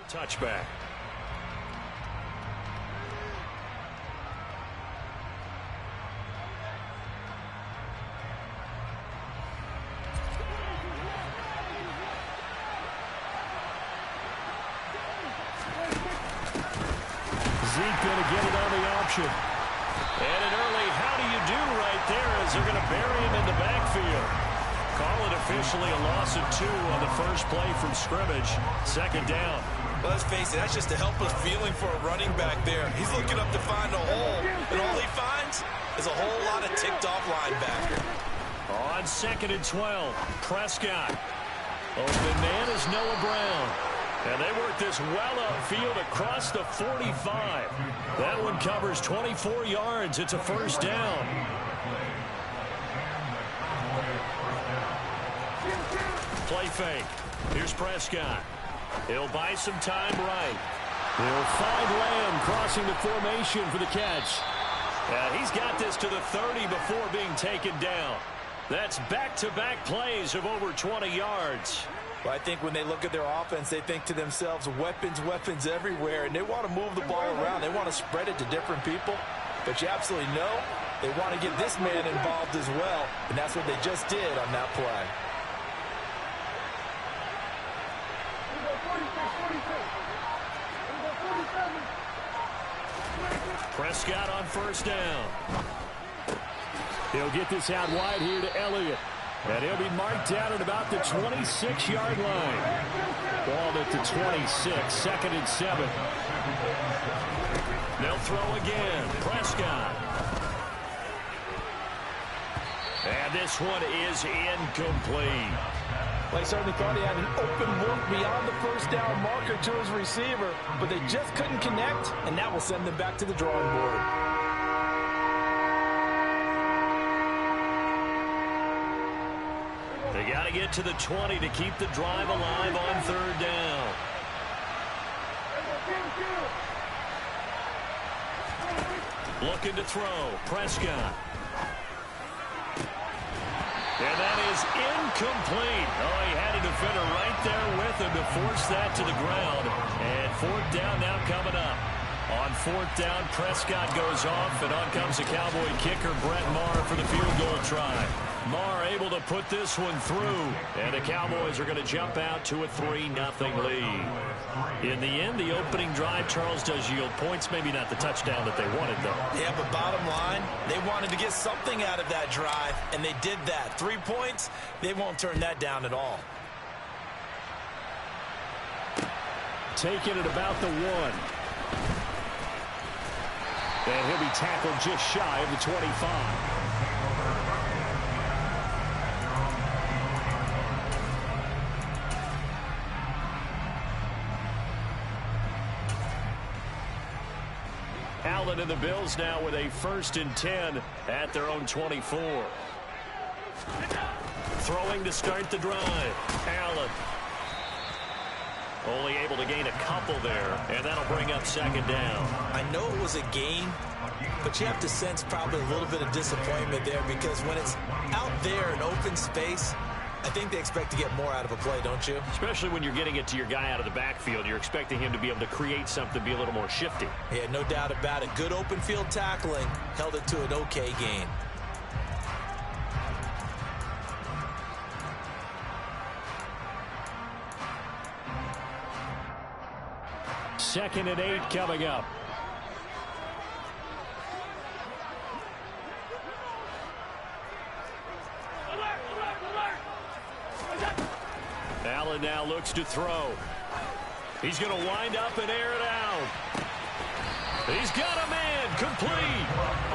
Touchback. Zeke going to get it on the option. And an early how do you do right there as they're going to bury him in the backfield. Call it officially a loss of 2 on the first play from scrimmage. Second down. Well, let's face it, that's just a helpless feeling for a running back there. He's looking up to find a hole, and all he finds is a whole lot of ticked-off linebacker. On 2nd and 12, Prescott. Open man is Noah Brown. And they work this well upfield across the 45. That one covers 24 yards. It's a first down. Play fake. Here's Prescott. He'll buy some time right. He'll find Lamb crossing the formation for the catch. He's got this to the 30 before being taken down. That's back-to-back plays of over 20 yards. Well, I think when they look at their offense, they think to themselves, weapons, weapons everywhere, and they want to move the ball around. They want to spread it to different people. But you absolutely know they want to get this man involved as well, and that's what they just did on that play. Prescott on first down. He'll get this out wide here to Elliott. And he'll be marked down at about the 26-yard line. Ball at the 26, 2nd and 7. They'll throw again. Prescott. And this one is incomplete. Well, he certainly thought he had an open look beyond the first down marker to his receiver, but they just couldn't connect, and that will send them back to the drawing board. They got to get to the 20 to keep the drive alive on 3rd down. Looking to throw. Prescott. And that is incomplete. Oh, he had a defender right there with him to force that to the ground. And 4th down now coming up. On 4th down, Prescott goes off, and on comes the Cowboy kicker, Brett Maher, for the field goal try. Maher able to put this one through, and the Cowboys are going to jump out to a 3-0 lead. In the end, the opening drive, Charles, does yield points. Maybe not the touchdown that they wanted, though. Yeah, but bottom line, they wanted to get something out of that drive, and they did that. 3 points, they won't turn that down at all. Taking it about the 1. And he'll be tackled just shy of the 25. Allen and the Bills now with a 1st and 10 at their own 24. Throwing to start the drive. Allen. Only able to gain a couple there, and that'll bring up 2nd down. I know it was a gain, but you have to sense probably a little bit of disappointment there, because when it's out there in open space, I think they expect to get more out of a play, don't you? Especially when you're getting it to your guy out of the backfield. You're expecting him to be able to create something, be a little more shifty. Yeah, no doubt about it. Good open field tackling held it to an okay gain. 2nd and 8 coming up. Allen now looks to throw. He's going to wind up and air it out. He's got a man, complete.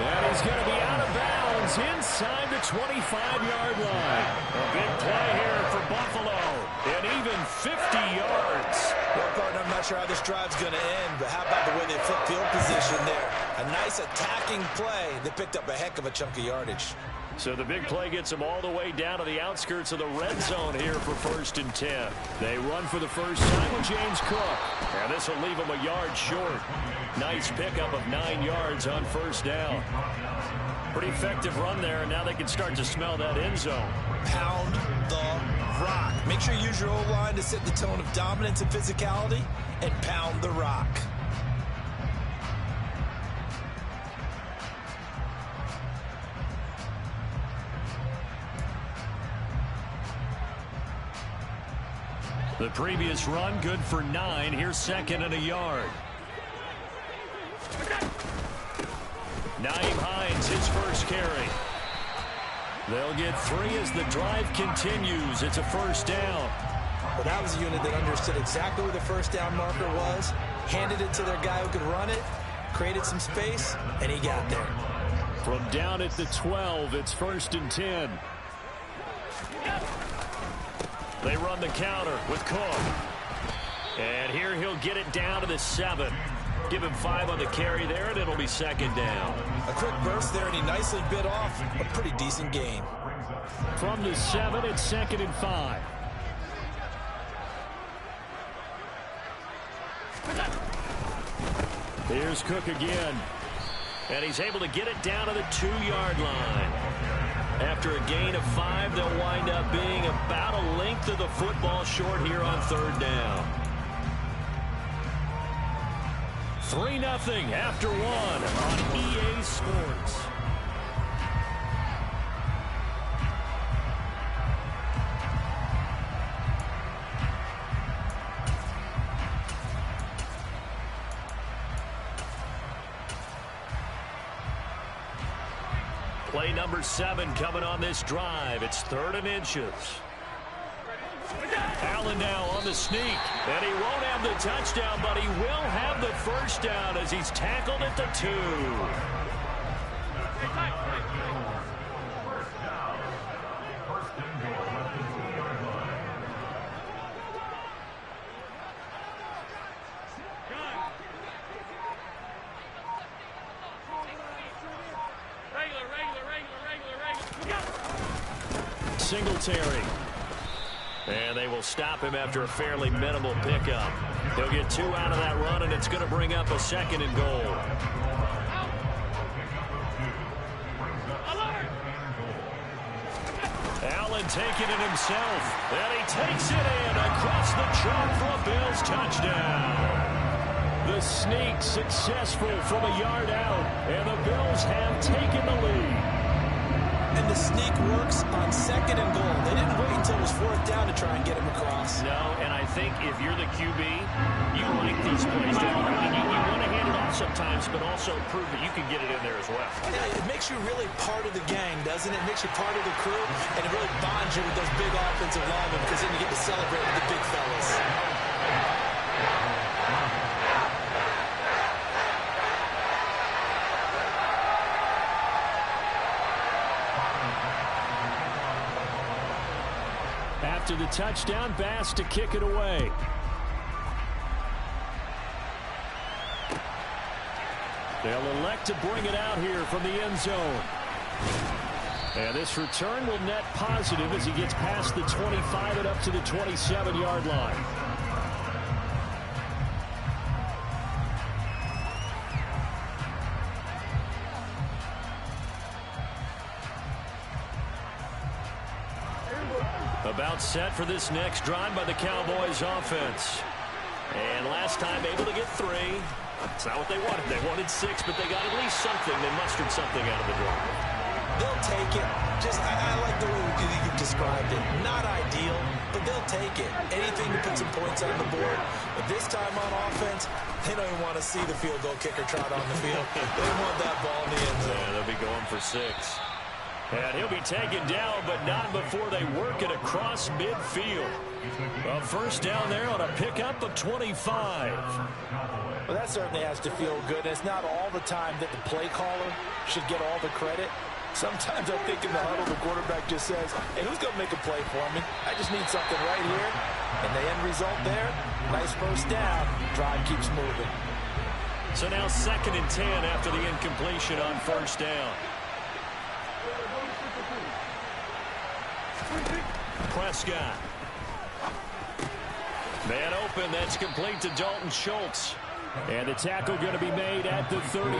And he's going to be out of bounds inside the 25-yard line. A big play here for Buffalo. And even 50 yards. Well, partner, I'm not sure how this drive's going to end, but how about the way they flip field position there? A nice attacking play. They picked up a heck of a chunk of yardage. So the big play gets them all the way down to the outskirts of the red zone here for 1st and 10. They run for the first time with James Cook. And this will leave them a yard short. Nice pickup of 9 yards on 1st down. Pretty effective run there, and now they can start to smell that end zone. Pound the rock. Make sure you use your O-line to set the tone of dominance and physicality and pound the rock. The previous run, good for 9. Here's second and a yard. Naeem Hines, his first carry. They'll get 3 as the drive continues. It's a first down. Well, that was a unit that understood exactly where the first down marker was, handed it to their guy who could run it, created some space, and he got there. From down at the 12, it's 1st and 10. They run the counter with Cook. And here he'll get it down to the 7. Give him 5 on the carry there, and it'll be second down. A quick burst there, and he nicely bit off a pretty decent gain. From the 7, it's 2nd and 5. Here's Cook again. And he's able to get it down to the 2-yard line. After a gain of 5, they'll wind up being about a length of the football short here on 3rd down. 3-0 after 1 on EA Sports. Play number 7 coming on this drive. It's 3rd and inches. Allen now on the sneak. And he won't have the touchdown, but he will have the first down as he's tackled at the 2. Singletary. And they will stop him after a fairly minimal pickup. He'll get 2 out of that run, and it's going to bring up a 2nd and goal. Allen taking it himself. And he takes it in across the chalk for a Bills touchdown. The sneak successful from a yard out, and the Bills have taken the lead. And the sneak works on 2nd and goal. They didn't wait until it was 4th down to try and get him across. No, and I think if you're the QB, you like these plays. I mean, you want to hand it off sometimes, but also prove that you can get it in there as well. Yeah, it makes you really part of the gang, doesn't it? It makes you part of the crew, and it really bonds you with those big offensive linemen because then you get to celebrate with the big fellas. After the touchdown, Bass to kick it away. They'll elect to bring it out here from the end zone. And this return will net positive as he gets past the 25 and up to the 27-yard line. About set for this next drive by the Cowboys offense. And last time able to get 3. It's not what they wanted. They wanted 6, but they got at least something. They mustered something out of the drive. They'll take it. I like the way you described it. Not ideal, but they'll take it. Anything to put some points on the board. But this time on offense, they don't even want to see the field goal kicker trot on the field. They want that ball in the end zone. Yeah, they'll be going for 6. And he'll be taken down, but not before they work it across midfield. A first down there on a pickup of 25. Well, that certainly has to feel good. It's not all the time that the play caller should get all the credit. Sometimes I think in the huddle, the quarterback just says, hey, who's going to make a play for me? I just need something right here. And the end result there, nice first down. Drive keeps moving. So now 2nd and 10 after the incompletion on first down. Prescott. Man open, that's complete to Dalton Schultz. And the tackle going to be made at the 38.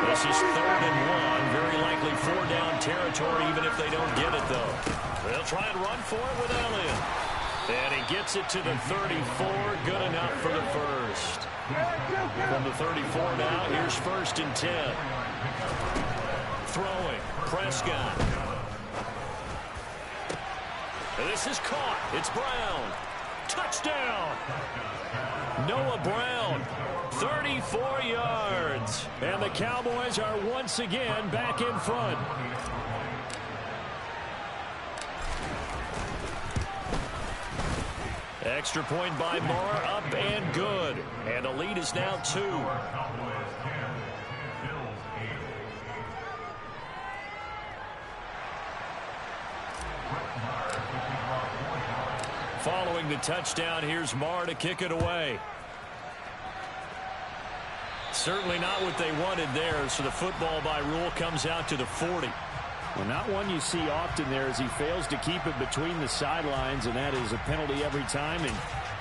This is 3rd and 1. Very likely 4-down territory, even if they don't get it, though. They'll try and run for it with Elliott. And he gets it to the 34. Good enough for the first. From the 34 now, here's 1st and 10. Throwing, Prescott. This is caught. It's Brown. Touchdown. Noah Brown, 34 yards. And the Cowboys are once again back in front. Extra point by Marr, up and good. And the lead is now 2. Following the touchdown, here's Marr to kick it away. Certainly not what they wanted there, so the football by rule comes out to the 40. Well, not one you see often there as he fails to keep it between the sidelines, and that is a penalty every time, and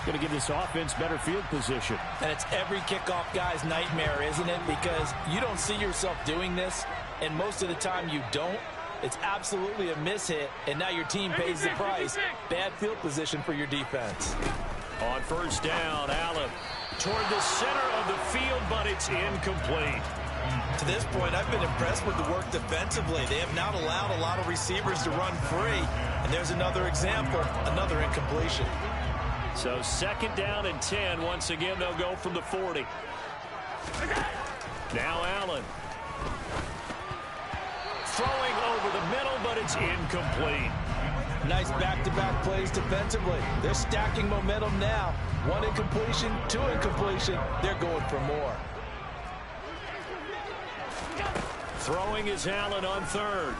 going to give this offense better field position. And it's every kickoff guy's nightmare, isn't it? Because you don't see yourself doing this, and most of the time you don't. It's absolutely a mishit, and now your team pays the price. Bad field position for your defense. On 1st down, Allen toward the center of the field, but it's incomplete. To this point, I've been impressed with the work defensively. They have not allowed a lot of receivers to run free. And there's another example, another incompletion. So 2nd down and 10. Once again, they'll go from the 40. Now Allen. Throwing over the middle, but it's incomplete. Nice back-to-back plays defensively. They're stacking momentum now. 1 incompletion, 2 incompletion. They're going for more. Throwing is Allen on 3rd.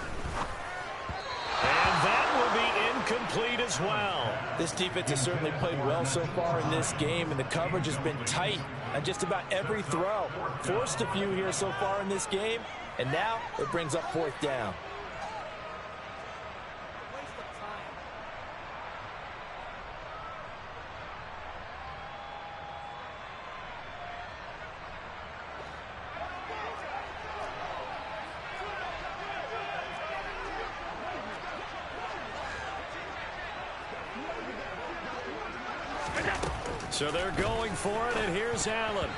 And that will be incomplete as well. This defense has certainly played well so far in this game, and the coverage has been tight on just about every throw. Forced a few here so far in this game, and now it brings up 4th down. So they're going for it, and here's Allen.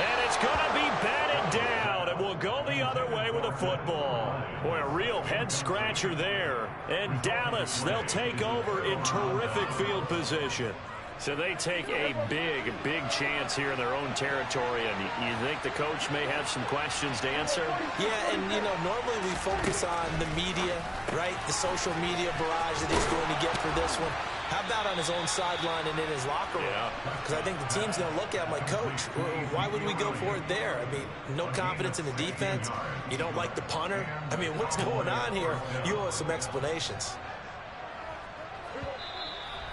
And it's going to be batted down, and will go the other way with a football. Boy, a real head-scratcher there. And Dallas, they'll take over in terrific field position. So they take a big, big chance here in their own territory, and you think the coach may have some questions to answer? Yeah, and, you know, normally we focus on the media, right, the social media barrage that he's going to get for this one. How about on his own sideline and in his locker room? Because I think the team's going to look at him like, Coach, why would we go for it there? I mean, no confidence in the defense. You don't like the punter. I mean, what's going on here? You owe us some explanations.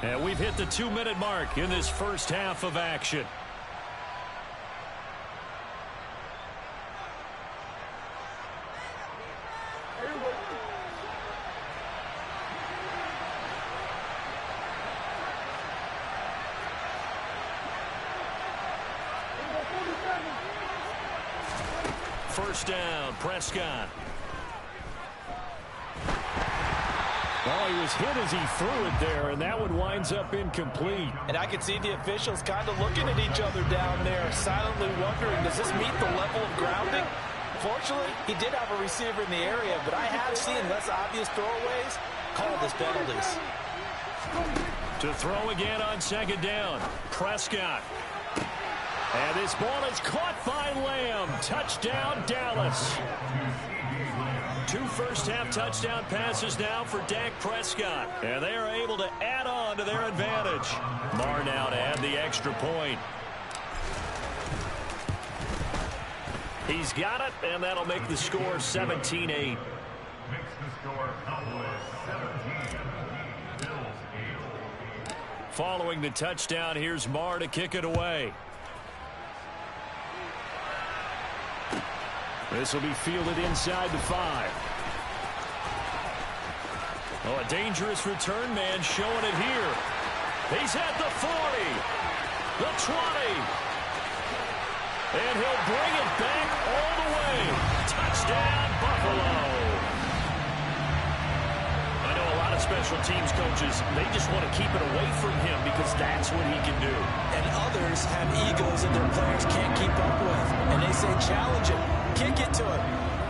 And we've hit the 2-minute mark in this first half of action. First down, Prescott. Well, he was hit as he threw it there, and that one winds up incomplete. And I could see the officials kind of looking at each other down there, silently wondering, does this meet the level of grounding? Fortunately, he did have a receiver in the area, but I have seen less obvious throwaways called as penalties. To throw again on 2nd down, Prescott. And this ball is caught by Lamb. Touchdown, Dallas. 2 first-half touchdown passes now for Dak Prescott. And they are able to add on to their advantage. Marr now to add the extra point. He's got it, and that'll make the score 17-8. Following the touchdown, here's Marr to kick it away. This will be fielded inside the 5. Oh, a dangerous return man showing it here. He's at the 40, the 20. And he'll bring it back all the way. Touchdown, Buffalo. I know a lot of special teams coaches, they just want to keep it away from him because that's what he can do. And others have egos that their players can't keep up with. And they say, challenge him. Kick it to him.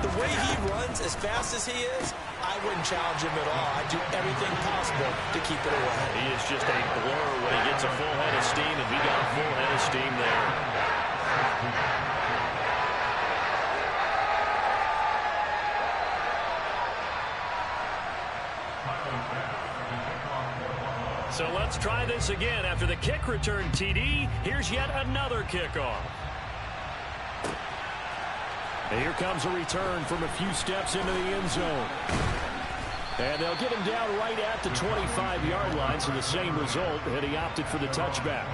The way he runs, as fast as he is, I wouldn't challenge him at all. I'd do everything possible to keep it away. He is just a blur when he gets a full head of steam, and he got a full head of steam there. So let's try this again. After the kick return TD, here's yet another kickoff. And here comes a return from a few steps into the end zone. And they'll get him down right at the 25-yard line, so the same result, and he opted for the touchback.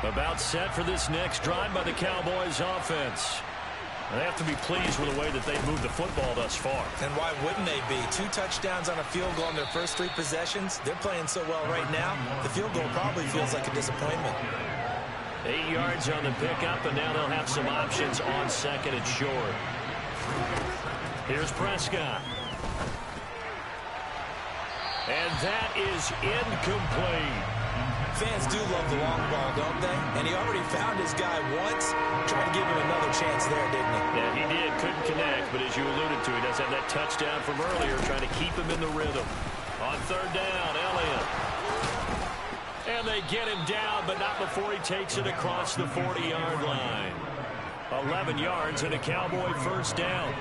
About set for this next drive by the Cowboys offense. They have to be pleased with the way that they've moved the football thus far. And why wouldn't they be? 2 touchdowns on a field goal in their first 3 possessions. They're playing so well right now, the field goal probably feels like a disappointment. 8 yards on the pickup, and now they'll have some options on second and short. Here's Prescott. And that is incomplete. Fans do love the long ball, don't they? And he already found his guy once. Tried to give him another chance there, didn't he? Yeah, he did. Couldn't connect, but as you alluded to, he does have that touchdown from earlier, trying to keep him in the rhythm. On third down, Elliott. And they get him down, but not before he takes it across the 40-yard line. 11 yards and a Cowboy first down.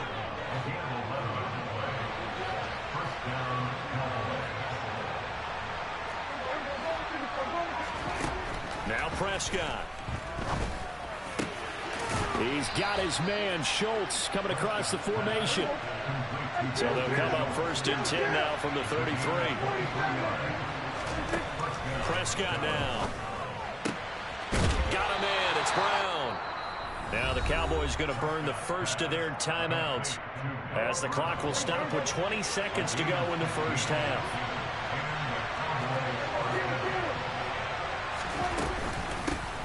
Now Prescott. He's got his man, Schultz, coming across the formation. So they'll come up first and 10 now from the 33. Prescott now. Got him in. It's Brown. Now the Cowboys going to burn the first of their timeouts as the clock will stop with 20 seconds to go in the first half.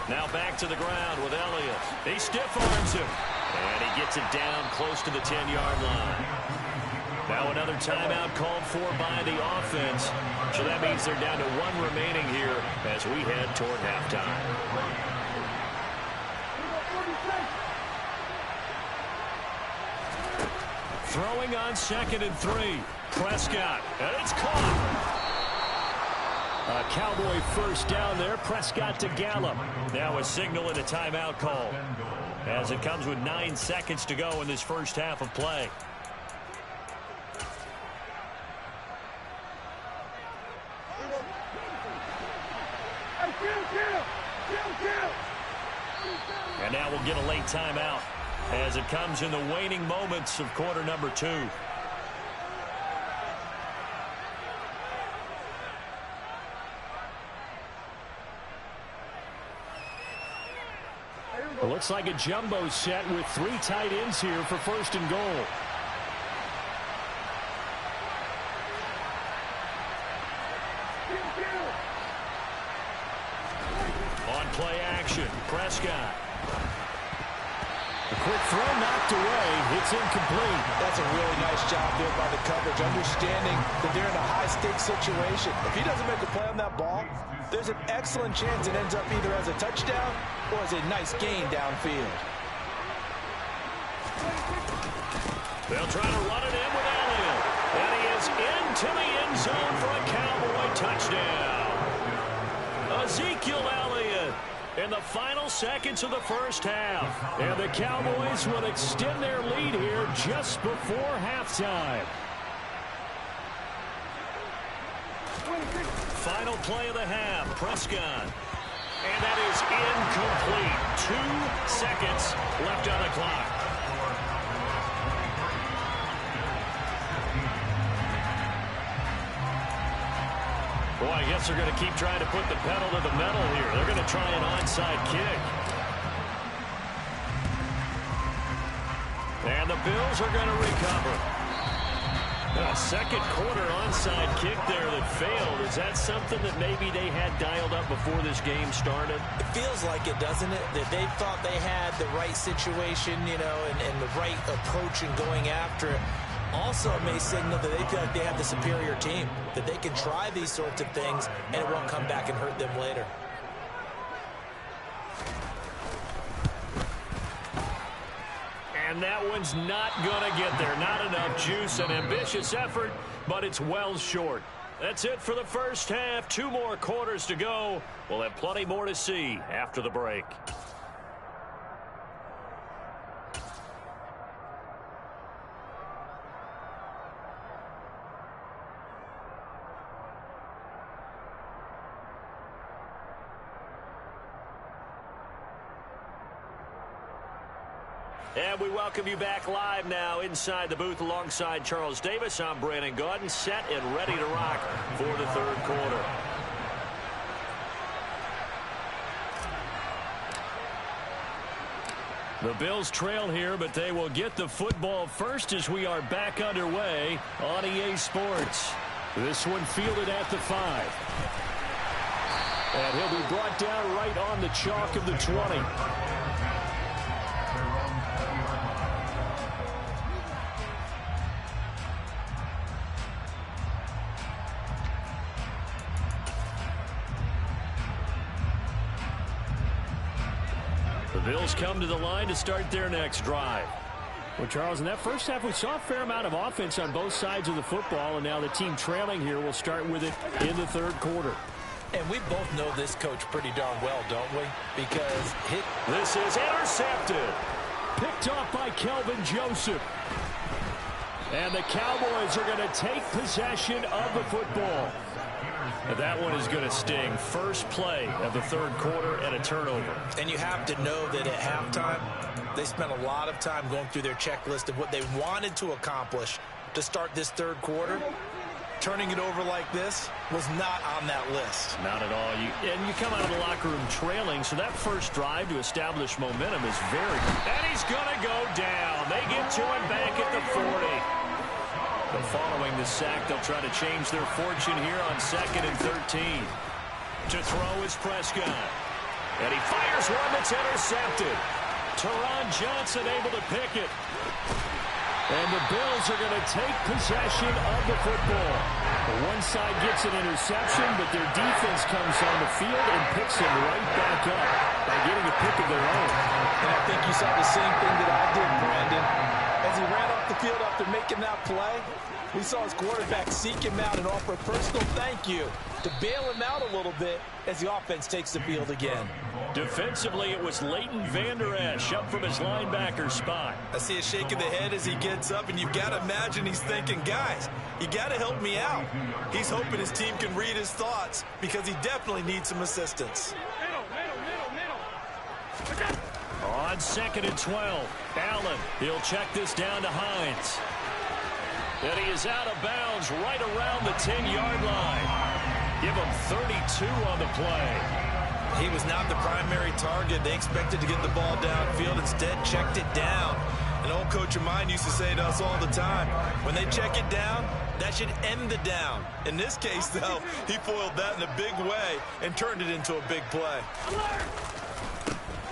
Now back to the ground with Elliott. He stiff-arms him. And he gets it down close to the 10-yard line. Now another timeout called for by the offense. So that means they're down to 1 remaining here as we head toward halftime. Throwing on second and 3. Prescott. And it's caught. A Cowboy first down there. Prescott to Gallup. Now a signal and a timeout call as it comes with 9 seconds to go in this first half of play. And now we'll get a late timeout as it comes in the waning moments of quarter number 2. It looks like a jumbo set with 3 tight ends here for first and goal. On play action, Prescott. A quick throw knocked away. It's incomplete. That's a really nice job there by the coverage, understanding that they're in a high-stakes situation. If he doesn't make a play on that ball, there's an excellent chance it ends up either as a touchdown or as a nice gain downfield. They'll try to run it in with Elliott. And he is into the end zone for a Cowboy touchdown. Ezekiel Elliott in the final seconds of the first half. And the Cowboys will extend their lead here just before halftime. Final play of the half, Prescott. And that is incomplete. 2 seconds left on the clock. Boy, I guess they're going to keep trying to put the pedal to the metal here. They're going to try an onside kick. And the Bills are going to recover. A second quarter onside kick there that failed. Is that something that maybe they had dialed up before this game started? It feels like it, doesn't it? That they thought they had the right situation, you know, and the right approach in going after it. Also, it may signal that they feel like they have the superior team, that they can try these sorts of things and it won't come back and hurt them later. And that one's not going to get there. Not enough juice. An ambitious effort, but it's well short. That's it for the first half. 2 more quarters to go. We'll have plenty more to see after the break. And we welcome you back live now inside the booth alongside Charles Davis. I'm Brandon Gaudin, set and ready to rock for the third quarter. The Bills trail here, but they will get the football first as we are back underway on EA Sports. This one fielded at the 5. And he'll be brought down right on the chalk of the 20. The Bills come to the line to start their next drive. Well, Charles, in that first half, we saw a fair amount of offense on both sides of the football, and now the team trailing here will start with it in the third quarter. And we both know this coach pretty darn well, don't we? Because this is intercepted. Picked off by Kelvin Joseph. And the Cowboys are going to take possession of the football. That one is going to sting. First play of the third quarter and a turnover. And you have to know that at halftime, they spent a lot of time going through their checklist of what they wanted to accomplish to start this third quarter. Turning it over like this was not on that list. Not at all. And you come out of the locker room trailing, so that first drive to establish momentum is very good. And he's going to go down. They get to him back at the 40. But following the sack, they'll try to change their fortune here on 2nd and 13. To throw is Prescott. And he fires one that's intercepted. Teron Johnson able to pick it. And the Bills are going to take possession of the football. One side gets an interception, but their defense comes on the field and picks them right back up by getting a pick of their own. And I think you saw the same thing that I did, Brandon. As he ran off the field after making that play, we saw his quarterback seek him out and offer a personal thank you to bail him out a little bit as the offense takes the field again. Defensively, it was Leighton Vander Esch up from his linebacker spot. I see a shake of the head as he gets up, and you've got to imagine he's thinking, guys, you got to help me out. He's hoping his team can read his thoughts because he definitely needs some assistance. On 2nd and 12, Allen, he'll check this down to Hines. And he is out of bounds right around the 10-yard line. Give him 32 on the play. He was not the primary target. They expected to get the ball downfield. Instead, checked it down. An old coach of mine used to say to us all the time, when they check it down, that should end the down. In this case, though, he foiled that in a big way and turned it into a big play.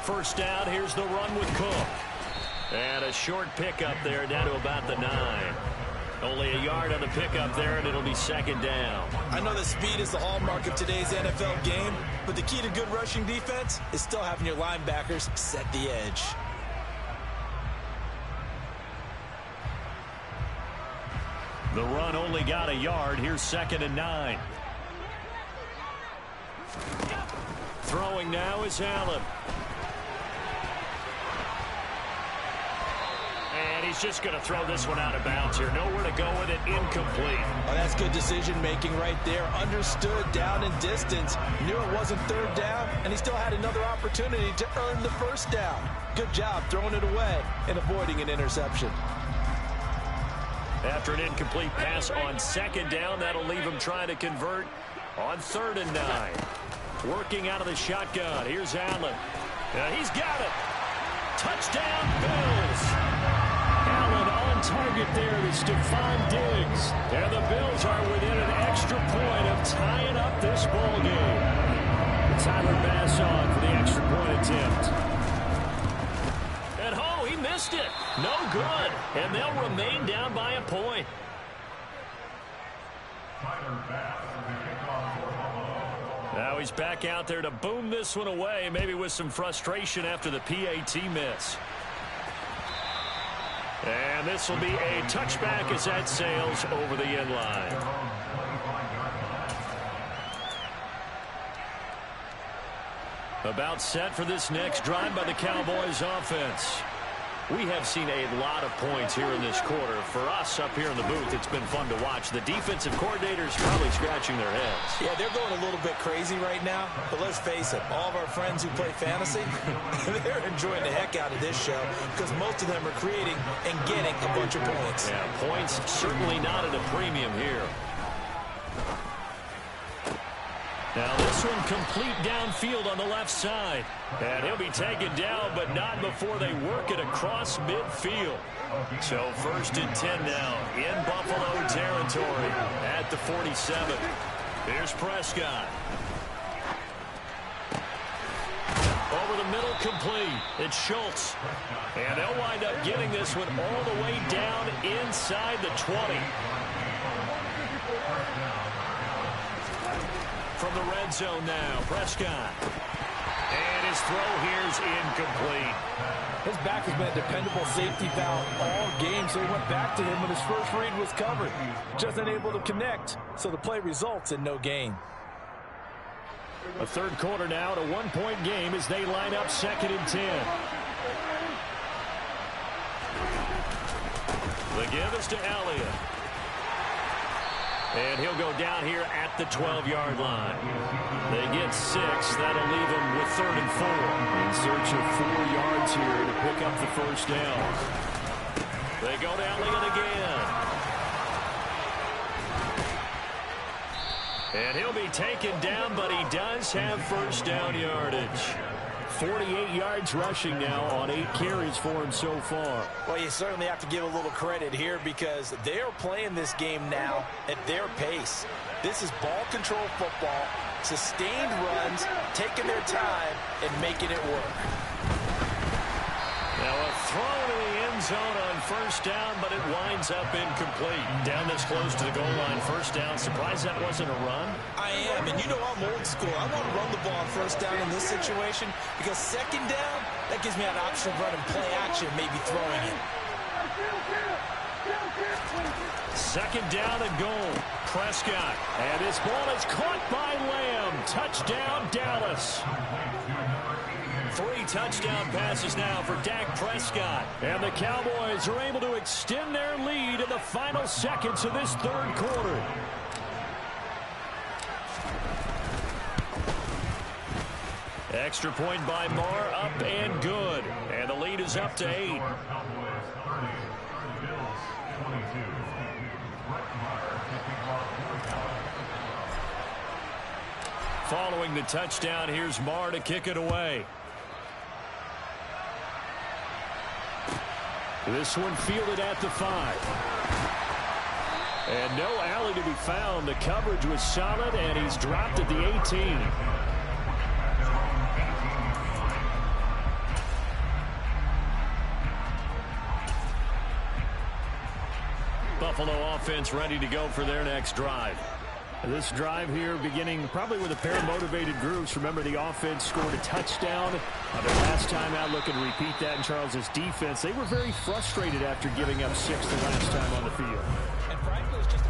First down, here's the run with Cook. And a short pickup there down to about the 9. Only a yard on the pickup there, and it'll be 2nd down. I know that speed is the hallmark of today's NFL game, but the key to good rushing defense is still having your linebackers set the edge. The run only got a yard. Here's 2nd and 9. Throwing now is Allen. And he's just going to throw this one out of bounds here. Nowhere to go with it. Incomplete. Oh, that's good decision-making right there. Understood down and distance. Knew it wasn't third down, and he still had another opportunity to earn the first down. Good job throwing it away and avoiding an interception. After an incomplete pass on 2nd down, that'll leave him trying to convert on 3rd and 9. Working out of the shotgun. Here's Allen. He's got it. Touchdown, Bills. Allen on target it there to Stephon Diggs. And the Bills are within an extra point of tying up this ball game. Tyler Bass on for the extra point attempt. And oh, he missed it. No good. And they'll remain down by a point. Now he's back out there to boom this one away, maybe with some frustration after the PAT miss. And this will be a touchback as that sails over the end line. About set for this next drive by the Cowboys offense. We have seen a lot of points here in this quarter. For us up here in the booth, it's been fun to watch. The defensive coordinators probably scratching their heads. Yeah, they're going a little bit crazy right now. But let's face it, all of our friends who play fantasy, they're enjoying the heck out of this show because most of them are creating and getting a bunch of points. Yeah, points certainly not at a premium here. Now this one complete downfield on the left side. And he'll be taken down, but not before they work it across midfield. So 1st and 10 now in Buffalo territory at the 47. Here's Prescott. Over the middle, complete. It's Schultz. And they'll wind up getting this one all the way down inside the 20. From the red zone now, Prescott. And his throw here's incomplete. His back has been a dependable safety valve all game, so he went back to him when his first read was covered. Just unable to connect, so the play results in no gain. A third quarter now, at a one-point game as they line up 2nd and 10. The give is to Elliott. And he'll go down here at the 12-yard line. They get 6. That'll leave them with 3rd and 4. In search of 4 yards here to pick up the first down. They go to Elliott again. And he'll be taken down, but he does have first down yardage. 48 yards rushing now on 8 carries for him so far. Well, you certainly have to give a little credit here because they're playing this game now at their pace. This is ball control football, sustained runs, taking their time, and making it work. Now a throw to the end zone on first down, but it winds up incomplete. Down this close to the goal line, first down. Surprised that wasn't a run? I am, and you know I'm old school. I want to run the ball on first down in this situation because second down, that gives me an option of running play action, maybe throwing it. 2nd down and goal. Prescott. And this ball is caught by Lamb. Touchdown, Dallas. 3 touchdown passes now for Dak Prescott. And the Cowboys are able to extend their lead in the final seconds of this third quarter. Extra point by Marr, up and good. And the lead is up to 8. Following the touchdown, here's Marr to kick it away. This one fielded at the 5. And no alley to be found. The coverage was solid, and he's dropped at the 18. Buffalo offense ready to go for their next drive. This drive here beginning probably with a pair of motivated groups. Remember, the offense scored a touchdown. Their last time out, looking to repeat that in Charles's defense. They were very frustrated after giving up 6 the last time on the field. And frankly, it's just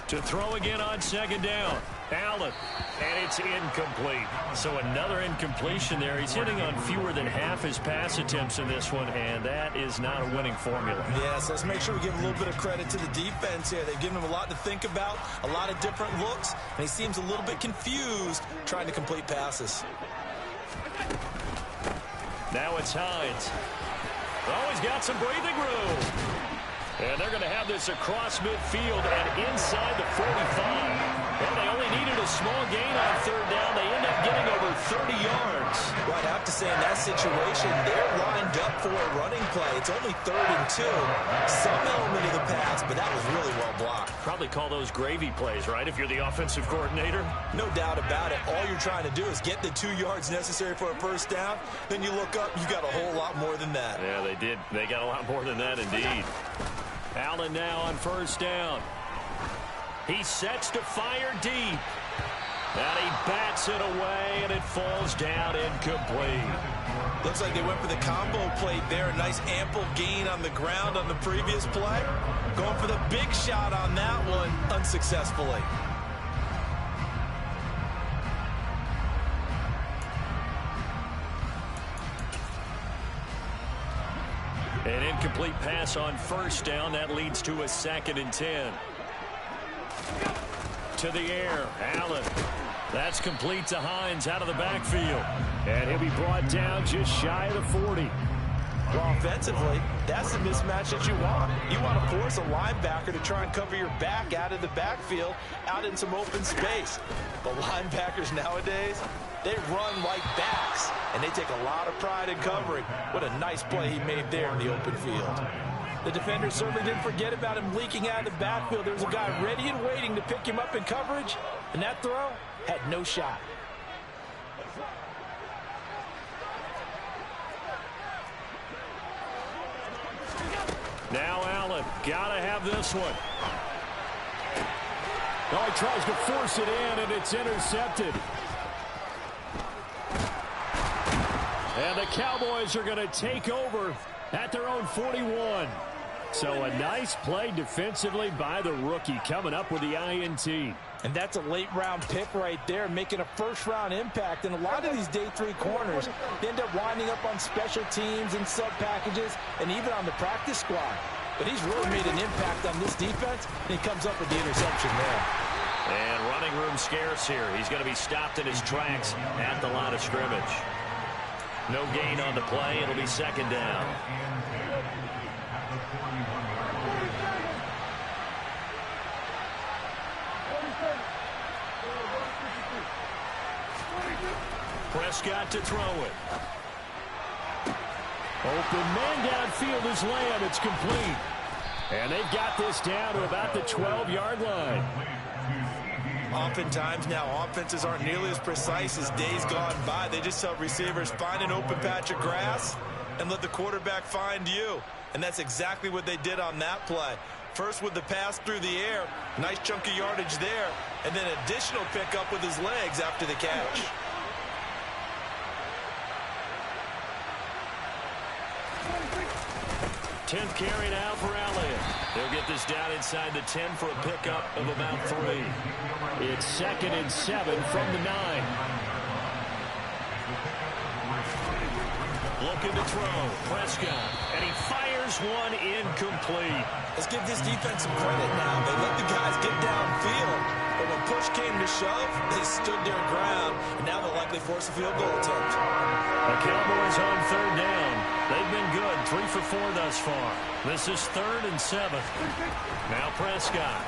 to throw again on 2nd down. Allen, and it's incomplete. So another incompletion there. He's hitting on fewer than half his pass attempts in this one, and that is not a winning formula. Yes, let's make sure we give a little bit of credit to the defense here. They've given him a lot to think about, a lot of different looks, and he seems a little bit confused trying to complete passes. Now it's Hines. Oh, he's got some breathing room. And they're going to have this across midfield and inside the 45. Well, they only needed a small gain on third down. They end up getting over 30 yards. Well, I'd have to say in that situation, they're lined up for a running play. It's only 3rd and 2. Some element of the pass, but that was really well blocked. Probably call those gravy plays, right, if you're the offensive coordinator? No doubt about it. All you're trying to do is get the 2 yards necessary for a first down. Then you look up, you got a whole lot more than that. Yeah, they did. They got a lot more than that, indeed. Allen now on first down. He sets to fire deep. And he bats it away, and it falls down incomplete. Looks like they went for the combo plate there. A nice ample gain on the ground on the previous play. Going for the big shot on that one unsuccessfully. An incomplete pass on first down. That leads to a 2nd and 10. To the air, Allen. That's complete to Hines out of the backfield. And he'll be brought down just shy of the 40. Well, offensively, that's the mismatch that you want. You want to force a linebacker to try and cover your back out of the backfield, out in some open space. The linebackers nowadays, they run like backs, and they take a lot of pride in covering. What a nice play he made there in the open field. The defender certainly didn't forget about him leaking out of the backfield. There was a guy ready and waiting to pick him up in coverage, and that throw had no shot. Now Allen, gotta have this one. Oh, he tries to force it in, and it's intercepted. And the Cowboys are going to take over at their own 41. So a nice play defensively by the rookie, coming up with the INT. And that's a late-round pick right there, making a first-round impact. And a lot of these day 3 corners, they end up winding up on special teams and sub-packages and even on the practice squad. But he's really made an impact on this defense, and he comes up with the interception there. And running room scarce here. He's going to be stopped in his tracks at the line of scrimmage. No gain on the play. It'll be 2nd down. Prescott to throw it. Open man downfield is Lamb. It's complete. And they've got this down to about the 12-yard line. Oftentimes now, offenses aren't nearly as precise as days gone by. They just tell receivers, find an open patch of grass and let the quarterback find you. And that's exactly what they did on that play. First with the pass through the air, nice chunk of yardage there, and then additional pickup with his legs after the catch. Tenth carry now for Elliott. They'll get this down inside the 10 for a pickup of about 3. It's 2nd and 7 from the 9. Looking to throw. Prescott. And he fires one incomplete. Let's give this defense some credit now. They let the guys get downfield. But when push came to shove, they stood their ground. And now they'll likely force a field goal attempt. The Cowboys on 3rd down. They've been good. 3 for 4 thus far. This is 3rd and 7. Now Prescott.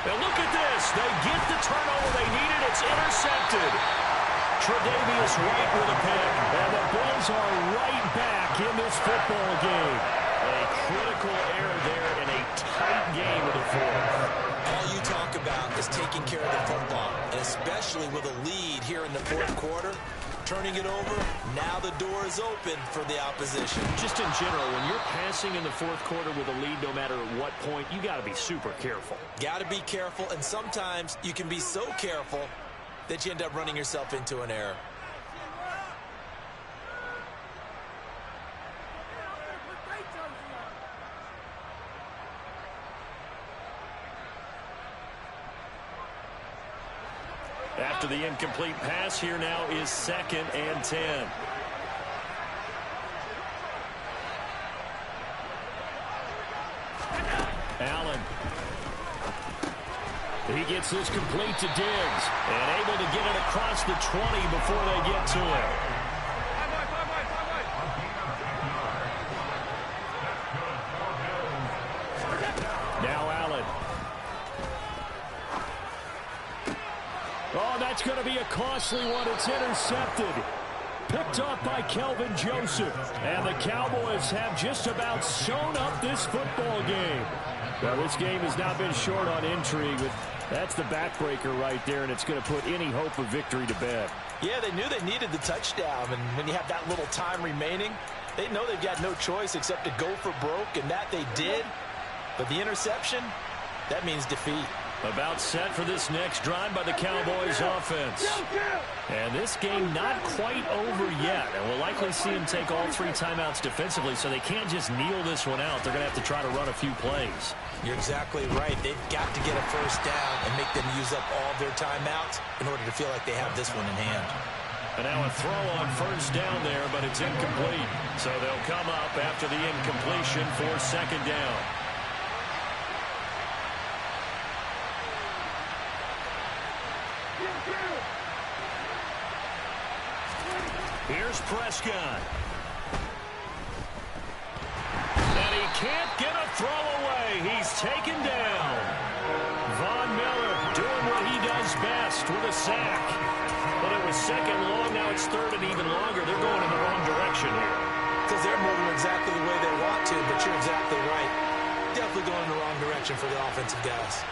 And look at this. They get the turnover they needed. It's intercepted. Tre'Davious White with a pick. And the Bills are right back in this football game. A critical error there in a tight game of the 4th. All you talk about is taking care of the football, and especially with a lead here in the 4th quarter. Turning it over, now the door is open for the opposition. Just in general, when you're passing in the 4th quarter with a lead, no matter at what point, you got to be super careful. Got to be careful, and sometimes you can be so careful that you end up running yourself into an error. After the incomplete pass, here now is 2nd and 10. Allen. He gets this complete to Diggs and able to get it across the 20 before they get to it. That's going to be a costly one. It's intercepted. Picked off by Kelvin Joseph. And the Cowboys have just about sewn up this football game. Well, this game has not been short on intrigue. But that's the backbreaker right there, and it's going to put any hope of victory to bed. Yeah, they knew they needed the touchdown, and when you have that little time remaining, they know they've got no choice except to go for broke, and that they did. But the interception, that means defeat. About set for this next drive by the Cowboys offense. And this game not quite over yet. And we'll likely see them take all 3 timeouts defensively, so they can't just kneel this one out. They're going to have to try to run a few plays. You're exactly right. They've got to get a first down and make them use up all their timeouts in order to feel like they have this one in hand. And now a throw on first down there, but it's incomplete. So they'll come up after the incompletion for second down. Here's Prescott. And he can't get a throw away. He's taken down. Von Miller doing what he does best with a sack. But it was second long. Now it's third and even longer. They're going in the wrong direction here. Because they're moving exactly the way they want to, but you're exactly right. Definitely going in the wrong direction for the offensive guys.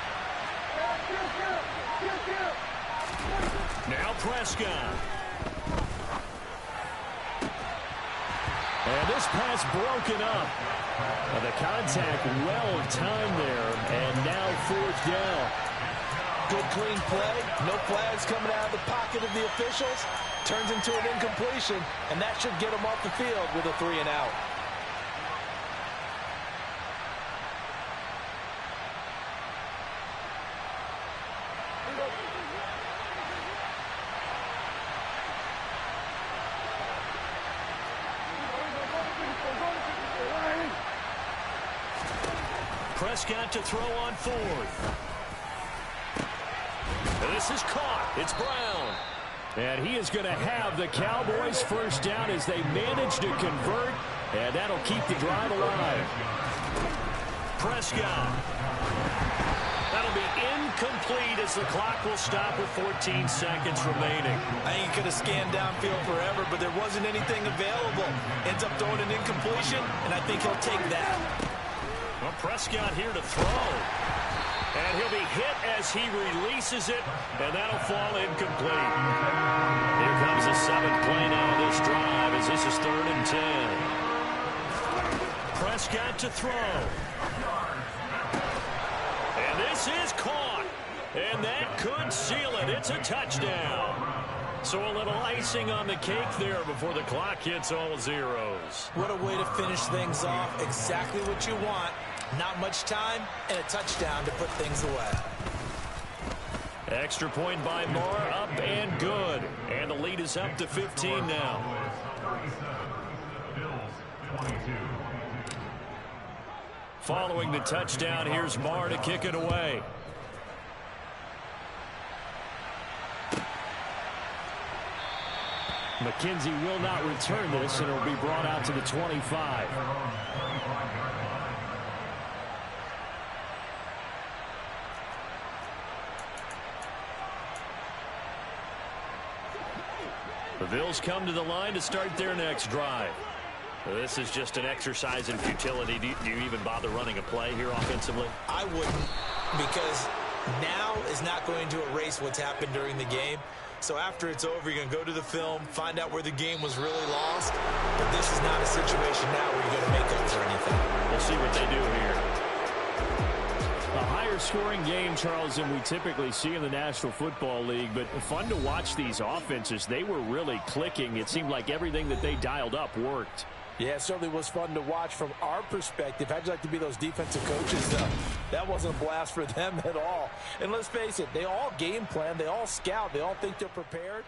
Now Prescott. And this pass broken up. And the contact well timed there. And now fourth down. Good clean play. No flags coming out of the pocket of the officials. Turns into an incompletion. And that should get them off the field with a 3 and out. Prescott to throw on fourth. This is caught. It's Brown. And he is going to have the Cowboys first down as they manage to convert. And that'll keep the drive alive. Prescott. That'll be incomplete as the clock will stop with 14 seconds remaining. I think he could have scanned downfield forever, but there wasn't anything available. Ends up throwing an incompletion, and I think he'll take that. Well, Prescott here to throw. And he'll be hit as he releases it, and that'll fall incomplete. Here comes the 7th play now on this drive as this is 3rd and 10. Prescott to throw. And this is caught. And that could seal it. It's a touchdown. So a little icing on the cake there before the clock hits all zeros. What a way to finish things off. Exactly what you want. Not much time and a touchdown to put things away. Extra point by Moore, up and good. And the lead is up to 15 now. Following the touchdown, here's Moore to kick it away. McKenzie will not return this, and it will be brought out to the 25. The Bills come to the line to start their next drive. This is just an exercise in futility. Do you even bother running a play here offensively? I wouldn't, because now is not going to erase what's happened during the game. So after it's over, you're going to go to the film, find out where the game was really lost. But this is not a situation now where you're going to make up for anything. We'll see what they do here. A higher scoring game, Charles, than we typically see in the National Football League. But fun to watch these offenses. They were really clicking. It seemed like everything that they dialed up worked. Yeah, it certainly was fun to watch from our perspective. How'd you like to be those defensive coaches, though? That wasn't a blast for them at all. And let's face it, they all game plan, they all scout, they all think they're prepared.